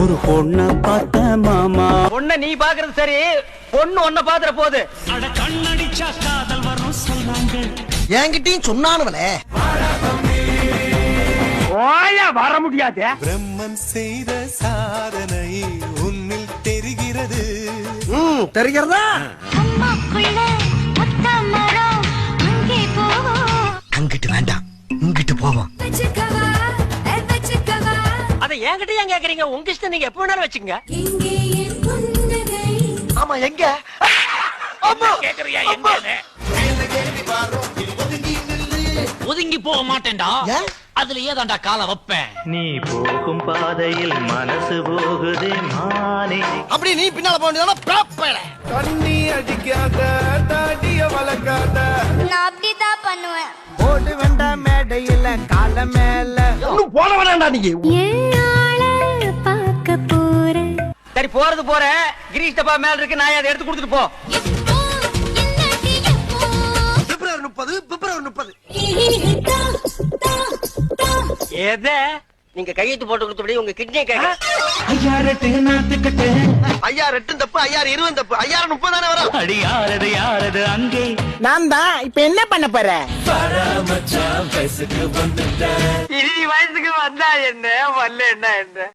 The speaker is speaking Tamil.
ஒரு பொண்ண பார்த்த மாமா. பொண்ண நீ பாக்குறது சரி, பொண்ணு ஒன்ன பாத்துற போது. அட கண்ணடிச்சா காதல் வரும் சொன்னாங்க. என்கிட்டயும் சொன்னானுவலே. ஓயா வர முடியாது. பிரம்மன் செய்த சாதனை உன்னில் தெரிகிறது. தெரிகிறதா? அங்கிட்டு வேண்டாம், இங்கிட்டு போவோம். அத என்கிட்ட ஏன் கேக்குறீங்க? உங்க இஷ்டம், நீங்க எப்ப வேணாலும் வச்சுங்க. ஆமா, எங்க கேக்குறியா? எங்க ஒதுங்கி போக மாட்டேன்டா. அதுல ஏதாண்டா கால வைப்பேன். நீ போகும் பாதையில் மனசு போகுதே மானே. அப்படி நீ பின்னால போனா ப்ராப்பர். தண்ணி அடிக்காத, தாடிய வளர்க்காத. நான் அப்படிதான் பண்ணுவேன். ஓடு வேண்டா மேடையில கால மேல. இன்னும் போட வேண்டாம்டா நீ. சரி, போறது போற. கிரீஷ் டப்பா மேல இருக்கு, நான் அதை எடுத்து கொடுத்துட்டு போ. பிப்ரவரி 30, பிப்ரவரி 30. எத நீங்க கையெழுத்து போட்டு கொடுத்தபடி உங்க கிட்னியை கேட்க. ஐயா ரெட்டு நாத்துக்கட்டு. ஐயா 2 தப்பு, ஐயா 20 தப்பு, ஐயா 30 தானே வரும். அடி யாரது யாரது அங்கே. நான் தான். இப்ப என்ன பண்ண போற? பராமச்சா வயசுக்கு வந்துட்ட. இனி வயசுக்கு வந்தா என்ன, வரல என்ன என்ன.